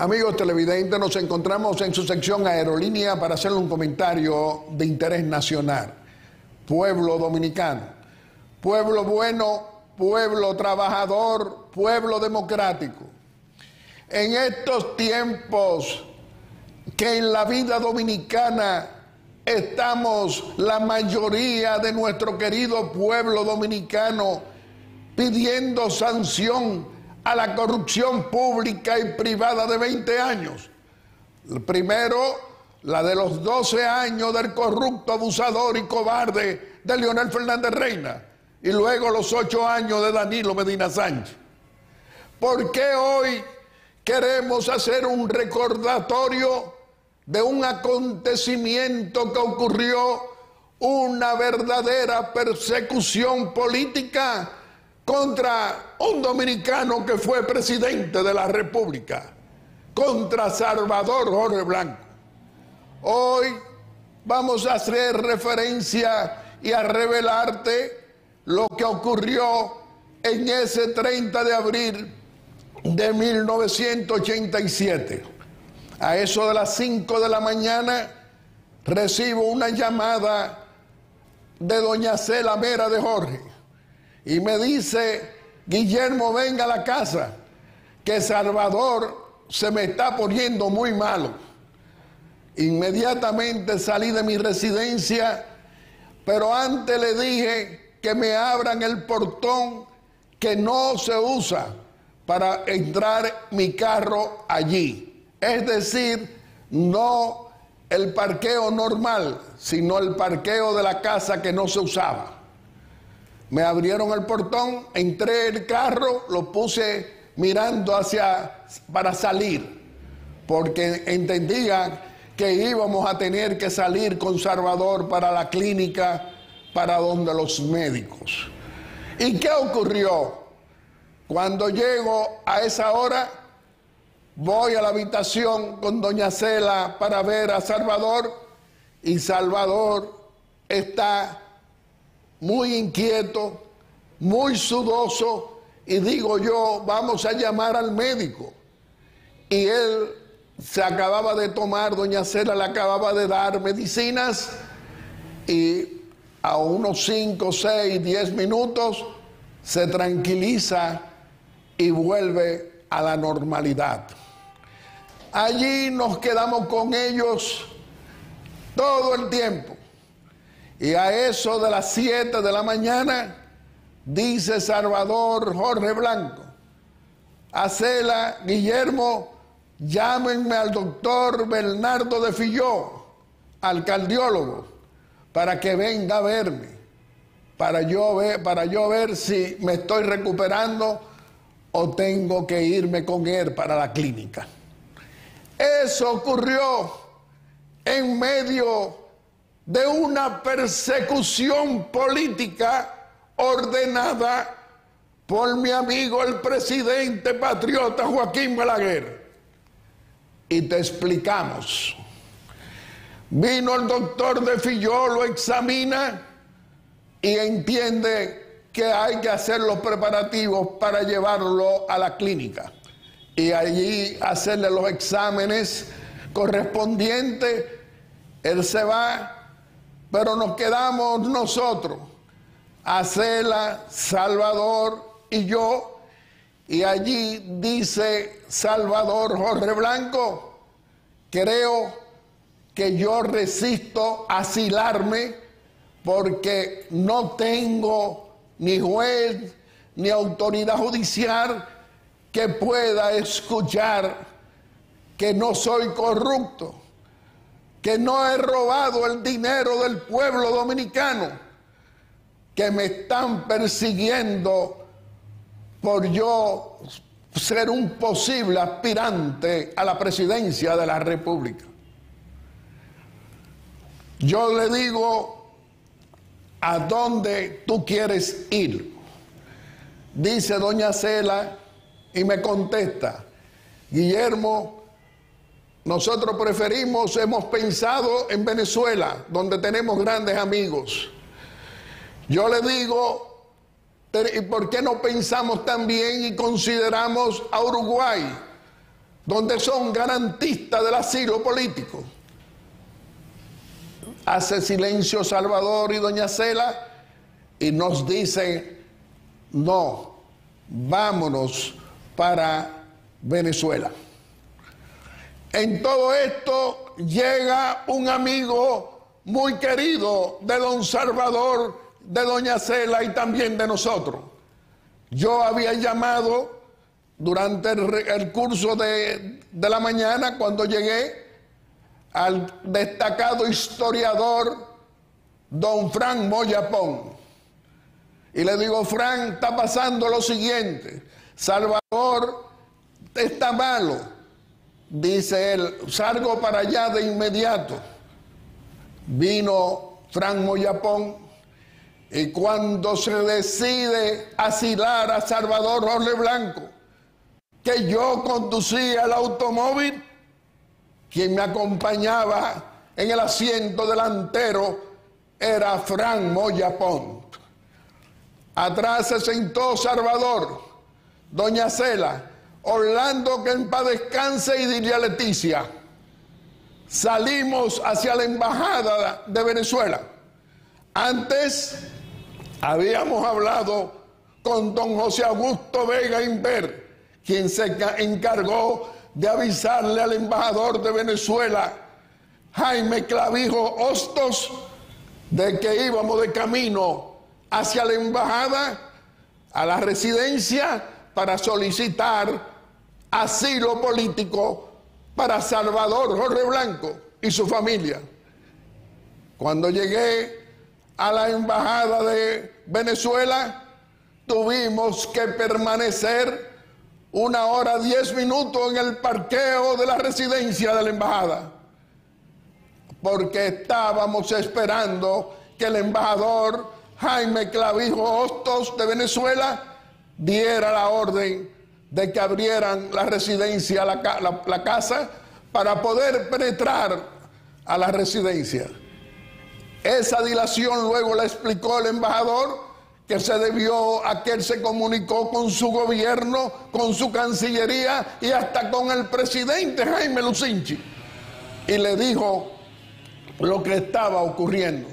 Amigos televidentes, nos encontramos en su sección Aerolínea para hacerle un comentario de interés nacional. Pueblo dominicano, pueblo bueno, pueblo trabajador, pueblo democrático. En estos tiempos que en la vida dominicana estamos la mayoría de nuestro querido pueblo dominicano pidiendo sanción a la corrupción pública y privada de 20 años. Primero, la de los 12 años del corrupto, abusador y cobarde de Leonel Fernández Reina, y luego los 8 años de Danilo Medina Sánchez. ¿Por qué hoy queremos hacer un recordatorio de un acontecimiento que ocurrió, una verdadera persecución política contra un dominicano que fue presidente de la República, contra Salvador Jorge Blanco? Hoy vamos a hacer referencia y a revelarte lo que ocurrió en ese 30 de abril de 1987. A eso de las 5 de la mañana recibo una llamada de doña Cela Mera de Jorge y me dice: Guillermo, venga a la casa, que Salvador se me está poniendo muy malo. Inmediatamente salí de mi residencia, pero antes le dije que me abran el portón que no se usa para entrar mi carro allí. Es decir, no el parqueo normal, sino el parqueo de la casa que no se usaba. Me abrieron el portón, entré en el carro, lo puse mirando para salir, porque entendía que íbamos a tener que salir con Salvador para la clínica, para donde los médicos. ¿Y qué ocurrió? Cuando llego a esa hora, voy a la habitación con doña Cela para ver a Salvador, y Salvador está muy inquieto, muy sudoso, y digo yo, vamos a llamar al médico. Y él se acababa de tomar, doña Cela le acababa de dar medicinas, y a unos 5, 6, 10 minutos se tranquiliza y vuelve a la normalidad. Allí nos quedamos con ellos todo el tiempo. Y a eso de las 7 de la mañana, dice Salvador Jorge Blanco a Cela: Guillermo, llámenme al doctor Bernardo de Filló, al cardiólogo, para que venga a verme, para yo ver si me estoy recuperando o tengo que irme con él para la clínica. Eso ocurrió en medio de una persecución política ordenada por mi amigo el presidente patriota Joaquín Balaguer. Y te explicamos. Vino el doctor de Filló, lo examina y entiende que hay que hacer los preparativos para llevarlo a la clínica y allí hacerle los exámenes correspondientes. Él se va, pero nos quedamos nosotros, a Cela, Salvador y yo, y allí dice Salvador Jorge Blanco: creo que yo resisto asilarme porque no tengo ni juez ni autoridad judicial que pueda escuchar que no soy corrupto, que no he robado el dinero del pueblo dominicano, que me están persiguiendo por yo ser un posible aspirante a la presidencia de la República. Yo le digo: ¿a dónde tú quieres ir? Dice doña Cela y me contesta: Guillermo, nosotros hemos pensado en Venezuela, donde tenemos grandes amigos. Yo le digo: ¿y por qué no pensamos también y consideramos a Uruguay, donde son garantistas del asilo político. Hace silencio Salvador y doña Cela y nos dice: no, vámonos para Venezuela. En todo esto llega un amigo muy querido de don Salvador, de doña Cela y también de nosotros. Yo había llamado durante el curso de la mañana, cuando llegué, al destacado historiador don Frank Moya Pons. Y le digo: Frank, está pasando lo siguiente, Salvador está malo. Dice él: salgo para allá de inmediato. Vino Frank Moya Pons y cuando se decide asilar a Salvador Jorge Blanco, que yo conducía el automóvil, quien me acompañaba en el asiento delantero era Frank Moya Pons. Atrás se sentó Salvador, doña Cela, Orlando, que en paz descanse, y Dilia Leticia. Salimos hacia la embajada de Venezuela. Antes habíamos hablado con don José Augusto Vega Inver, quien se encargó de avisarle al embajador de Venezuela, Jaime Clavijo Hostos, de que íbamos de camino hacia la embajada, a la residencia, para solicitar asilo político para Salvador Jorge Blanco y su familia. Cuando llegué a la embajada de Venezuela, tuvimos que permanecer 1 hora 10 minutos en el parqueo de la residencia de la embajada, porque estábamos esperando que el embajador Jaime Clavijo Hostos de Venezuela diera la orden de que abrieran la residencia, la casa, para poder penetrar a la residencia. Esa dilación luego la explicó el embajador, que se debió a que él se comunicó con su gobierno, con su cancillería y hasta con el presidente Jaime Lucinchi, y le dijo lo que estaba ocurriendo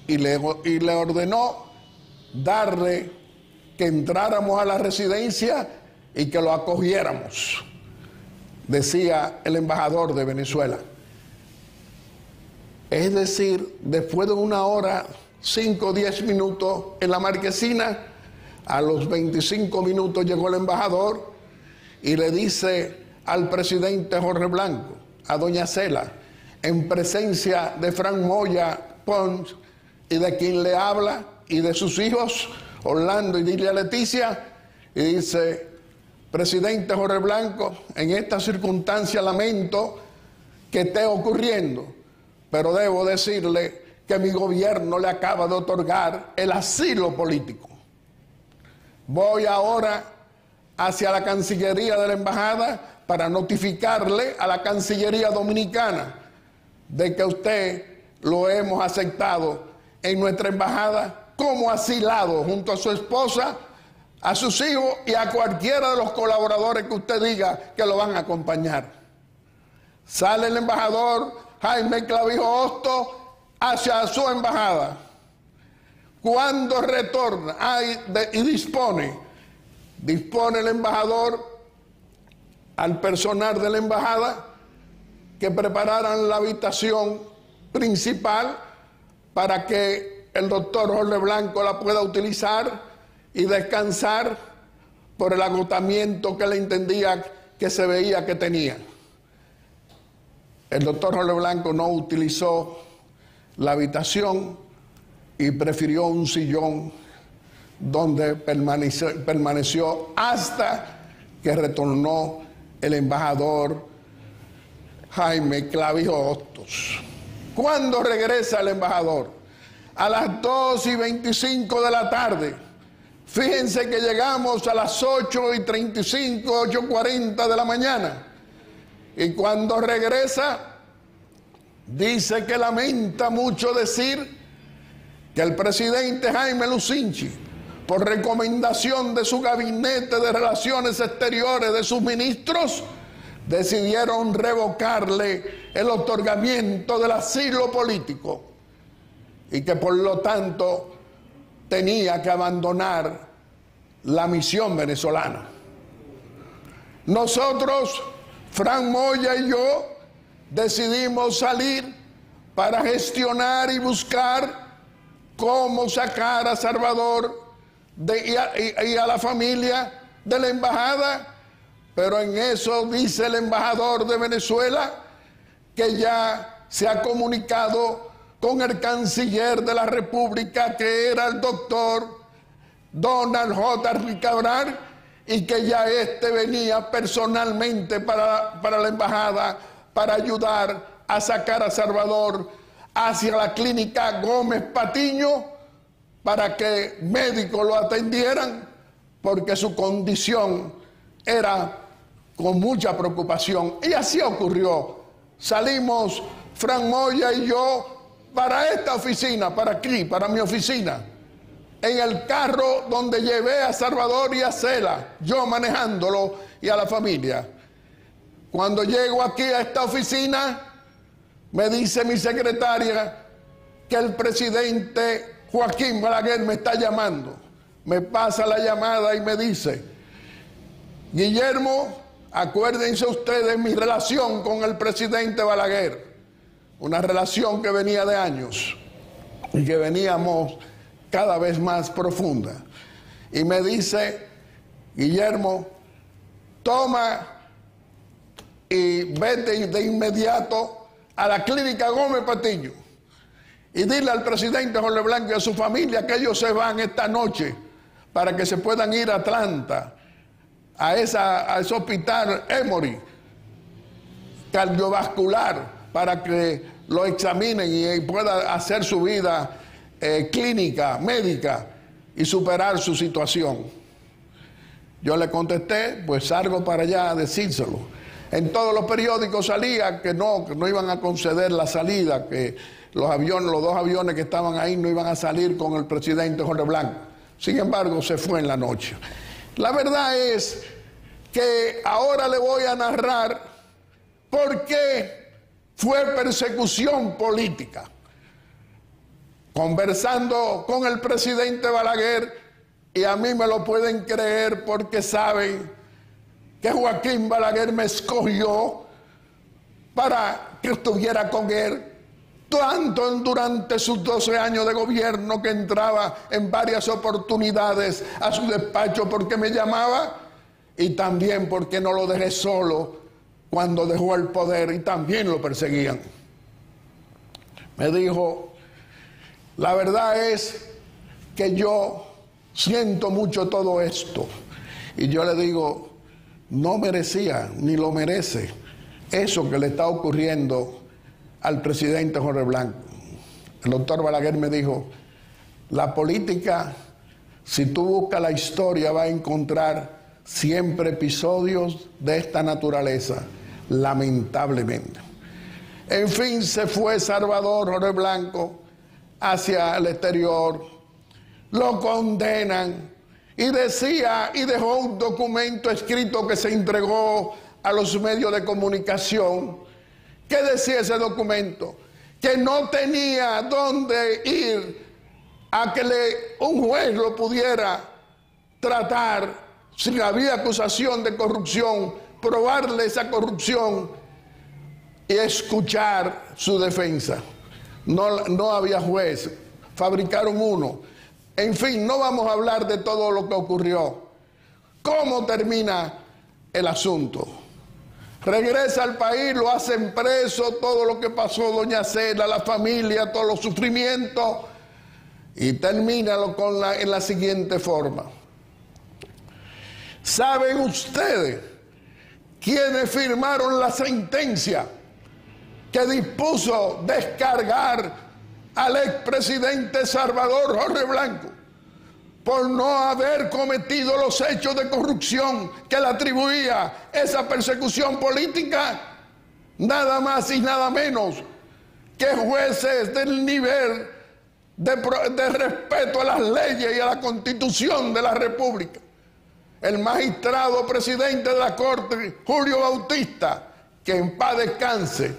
y le ordenó darle que entráramos a la residencia y que lo acogiéramos, decía el embajador de Venezuela. Es decir, después de 1 hora 5 o 10 minutos en la marquesina, a los 25 minutos llegó el embajador y le dice al presidente Jorge Blanco, a doña Cela, en presencia de Frank Moya Pons y de quien le habla y de sus hijos Orlando y Dilia Leticia, y dice: presidente Jorge Blanco, en esta circunstancia lamento que esté ocurriendo, pero debo decirle que mi gobierno le acaba de otorgar el asilo político. Voy ahora hacia la Cancillería de la Embajada para notificarle a la Cancillería Dominicana de que usted lo hemos aceptado en nuestra embajada como asilado junto a su esposa, a sus hijos y a cualquiera de los colaboradores que usted diga que lo van a acompañar. Sale el embajador Jaime Clavijo Hostos hacia su embajada. Cuando retorna y dispone el embajador al personal de la embajada que prepararan la habitación principal para que el doctor Jorge Blanco la pueda utilizar y descansar por el agotamiento que le entendía que se veía que tenía. El doctor Jorge Blanco no utilizó la habitación y prefirió un sillón donde permaneció hasta que retornó el embajador Jaime Clavijo Hostos. ¿Cuándo regresa el embajador? A las 2:25 de la tarde. Fíjense que llegamos a las 8:35, 8:40 de la mañana. Y cuando regresa, dice que lamenta mucho decir que el presidente Jaime Lucinchi, por recomendación de su gabinete de relaciones exteriores, de sus ministros, decidieron revocarle el otorgamiento del asilo político y que por lo tanto tenía que abandonar la misión venezolana. Nosotros, Fran Moya y yo, decidimos salir para gestionar y buscar cómo sacar a Salvador y a la familia de la embajada, pero en eso dice el embajador de Venezuela que ya se ha comunicado con el canciller de la República, que era el doctor Donald J. Ricabral, y que ya venía personalmente para la embajada para ayudar a sacar a Salvador hacia la clínica Gómez Patiño para que médicos lo atendieran, porque su condición era con mucha preocupación. Y así ocurrió. Salimos Fran Moya y yo para esta oficina, para aquí, para mi oficina, en el carro donde llevé a Salvador y a Cela, yo manejándolo y a la familia. Cuando llego aquí a esta oficina, me dice mi secretaria que el presidente Joaquín Balaguer me está llamando. Me pasa la llamada y me dice: Guillermo, acuérdense ustedes mi relación con el presidente Balaguer, una relación que venía de años y que veníamos cada vez más profunda. Y me dice: Guillermo, toma y vete de inmediato a la clínica Gómez Patiño y dile al presidente Jorge Blanco y a su familia que ellos se van esta noche para que se puedan ir a Atlanta, a ese hospital Emory cardiovascular, para que lo examinen y pueda hacer su vida clínica, médica, y superar su situación. Yo le contesté: pues salgo para allá a decírselo. En todos los periódicos salía que no iban a conceder la salida, que los dos aviones que estaban ahí no iban a salir con el presidente Jorge Blanco. Sin embargo, se fue en la noche. La verdad es que ahora le voy a narrar por qué fue persecución política. Conversando con el presidente Balaguer, y a mí me lo pueden creer porque saben que Joaquín Balaguer me escogió para que estuviera con él, tanto durante sus 12 años de gobierno, que entraba en varias oportunidades a su despacho porque me llamaba, y también porque no lo dejé solo cuando dejó el poder y también lo perseguían. Me dijo: la verdad es que yo siento mucho todo esto. Y yo le digo: no merecía, ni lo merece, eso que le está ocurriendo al presidente Jorge Blanco. El doctor Balaguer me dijo: la política, si tú buscas la historia, vas a encontrar siempre episodios de esta naturaleza, lamentablemente. En fin, se fue Salvador Jorge Blanco hacia el exterior, lo condenan, y decía, y dejó un documento escrito que se entregó a los medios de comunicación. ¿Qué decía ese documento? Que no tenía dónde ir a que un juez lo pudiera tratar si había acusación de corrupción, probarle esa corrupción y escuchar su defensa. No había juez, fabricaron uno. En fin, no vamos a hablar de todo lo que ocurrió. ¿Cómo termina el asunto? Regresa al país, lo hacen preso, todo lo que pasó doña Cela, la familia, todos los sufrimientos, y termina en la siguiente forma. ¿Saben ustedes quiénes firmaron la sentencia que dispuso descargar al expresidente Salvador Jorge Blanco por no haber cometido los hechos de corrupción que le atribuía esa persecución política? Nada más y nada menos que jueces del nivel de respeto a las leyes y a la Constitución de la República. el magistrado presidente de la Corte, Julio Bautista, que en paz descanse.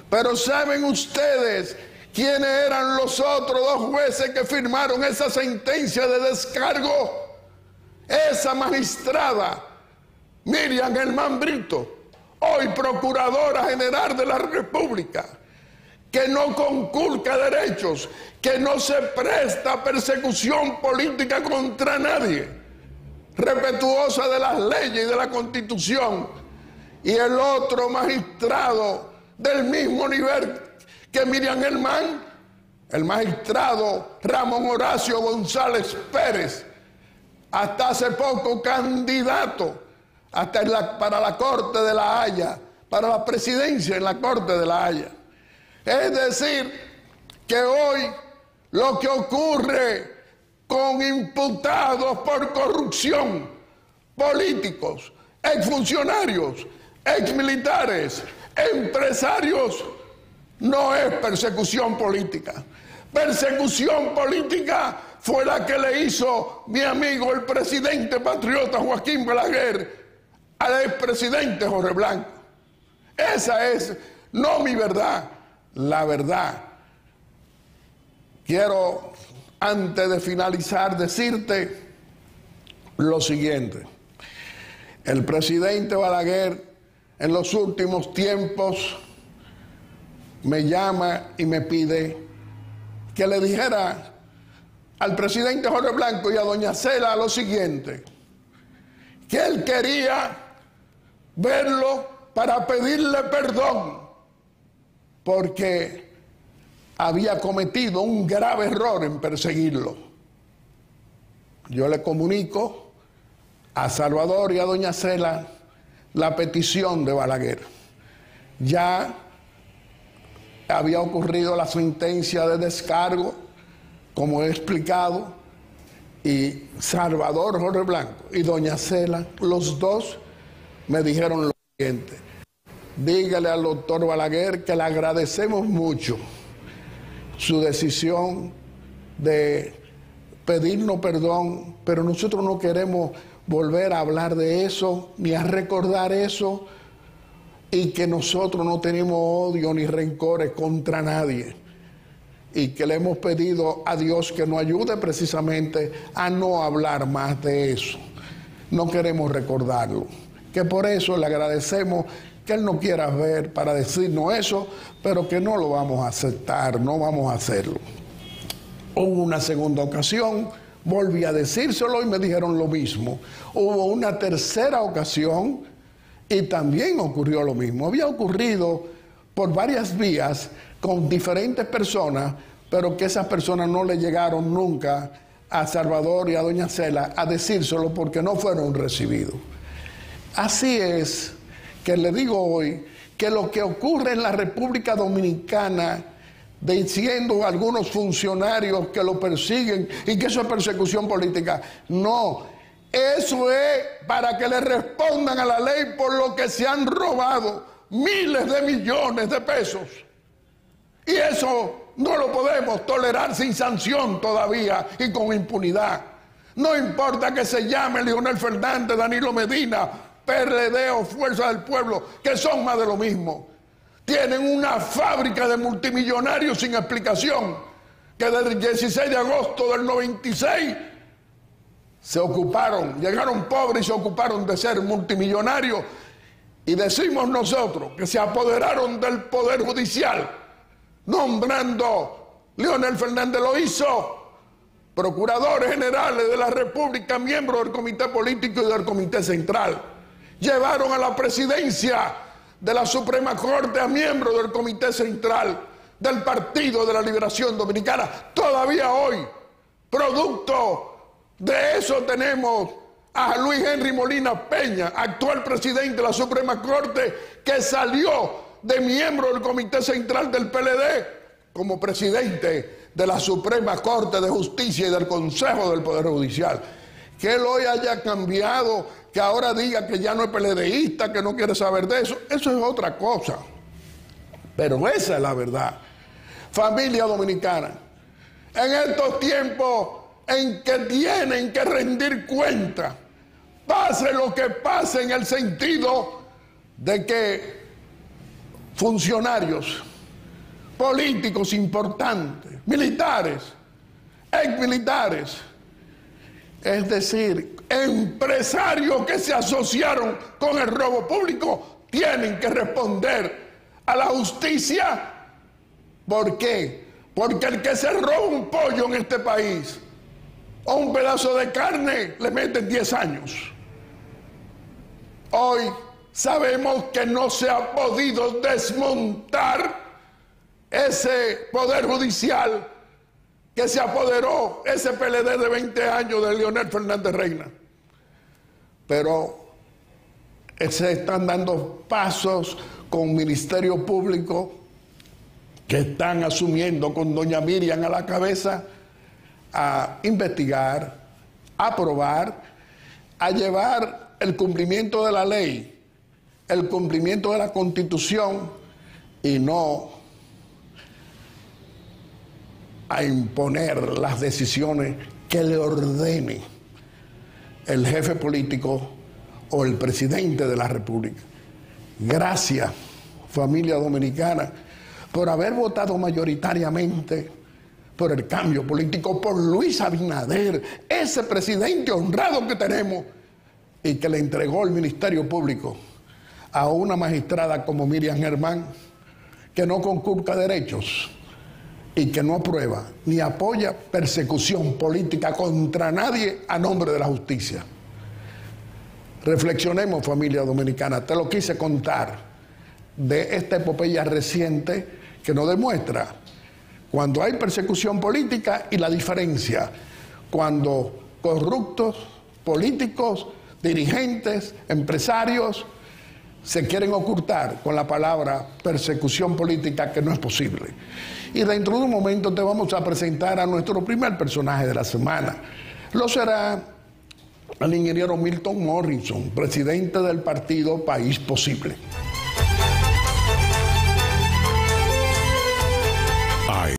Pero ¿saben ustedes quiénes eran los otros dos jueces que firmaron esa sentencia de descargo? Esa magistrada, Miriam Germán Brito, hoy Procuradora General de la República, que no conculca derechos, que no se presta a persecución política contra nadie, respetuosa de las leyes y de la Constitución, y el otro magistrado del mismo nivel que Miriam Germán, el magistrado Ramón Horacio González Pérez, hasta hace poco candidato para la Corte de La Haya, para la presidencia en la Corte de La Haya. Es decir, que hoy lo que ocurre con imputados por corrupción, políticos, exfuncionarios, exmilitares, empresarios, no es persecución política. Persecución política fue la que le hizo mi amigo el presidente patriota Joaquín Balaguer al expresidente Jorge Blanco. Esa es no mi verdad, la verdad. Quiero, antes de finalizar, decirte lo siguiente. El presidente Balaguer en los últimos tiempos me llama y me pide que le dijera al presidente Jorge Blanco y a doña Cela lo siguiente, que él quería verlo para pedirle perdón porque había cometido un grave error en perseguirlo. Yo le comunico a Salvador y a doña Cela la petición de Balaguer. Ya había ocurrido la sentencia de descargo, como he explicado, y Salvador Jorge Blanco y doña Cela, los dos me dijeron lo siguiente: dígale al doctor Balaguer que le agradecemos mucho su decisión de pedirnos perdón, pero nosotros no queremos volver a hablar de eso, ni a recordar eso, y que nosotros no tenemos odio ni rencores contra nadie, y que le hemos pedido a Dios que nos ayude precisamente a no hablar más de eso. No queremos recordarlo, que por eso le agradecemos que él no quiera ver para decirnos eso, pero que no lo vamos a aceptar, no vamos a hacerlo. Hubo una segunda ocasión, volví a decírselo y me dijeron lo mismo. Hubo una tercera ocasión y también ocurrió lo mismo. Había ocurrido por varias vías con diferentes personas, pero que esas personas no le llegaron nunca a Salvador y a doña Cela a decírselo porque no fueron recibidos. Así es que le digo hoy que lo que ocurre en la República Dominicana, diciendo algunos funcionarios que lo persiguen y que eso es persecución política, no, eso es para que le respondan a la ley por lo que se han robado miles de millones de pesos. Y eso no lo podemos tolerar sin sanción todavía y con impunidad. No importa que se llame Leonel Fernández, Danilo Medina, PRD o Fuerza del Pueblo, que son más de lo mismo. Tienen una fábrica de multimillonarios sin explicación, que desde el 16 de agosto del 96 se ocuparon, llegaron pobres y se ocuparon de ser multimillonarios, y decimos nosotros que se apoderaron del Poder Judicial, nombrando, Leonel Fernández lo hizo, procuradores generales de la República, miembros del Comité Político y del Comité Central. Llevaron a la presidencia de la Suprema Corte a miembros del Comité Central del Partido de la Liberación Dominicana. Todavía hoy, producto de eso, tenemos a Luis Henry Molina Peña, actual presidente de la Suprema Corte, que salió de miembro del Comité Central del PLD como presidente de la Suprema Corte de Justicia y del Consejo del Poder Judicial. Que él hoy haya cambiado, que ahora diga que ya no es PLDista, que no quiere saber de eso, eso es otra cosa. Pero esa es la verdad. Familia dominicana, en estos tiempos en que tienen que rendir cuenta pase lo que pase, en el sentido de que funcionarios políticos importantes, militares, exmilitares, es decir, empresarios que se asociaron con el robo público, tienen que responder a la justicia. ¿Por qué? Porque el que se roba un pollo en este país o un pedazo de carne le meten 10 años. Hoy sabemos que no se ha podido desmontar ese poder judicial que se apoderó, ese PLD de 20 años de Leonel Fernández Reina. Pero se están dando pasos con Ministerio Público que están asumiendo con doña Miriam a la cabeza a investigar, a probar, a llevar el cumplimiento de la ley, el cumplimiento de la Constitución y no a imponer las decisiones que le ordene el jefe político o el presidente de la República. Gracias, familia dominicana, por haber votado mayoritariamente por el cambio político, por Luis Abinader, ese presidente honrado que tenemos y que le entregó el Ministerio Público a una magistrada como Miriam Germán, que no conculca derechos y que no aprueba ni apoya persecución política contra nadie a nombre de la justicia. Reflexionemos, familia dominicana. Te lo quise contar de esta epopeya reciente que nos demuestra cuando hay persecución política y la diferencia cuando corruptos, políticos, dirigentes, empresarios se quieren ocultar con la palabra persecución política, que no es posible. Y dentro de un momento te vamos a presentar a nuestro primer personaje de la semana. Lo será el ingeniero Milton Morrison, presidente del partido País Posible.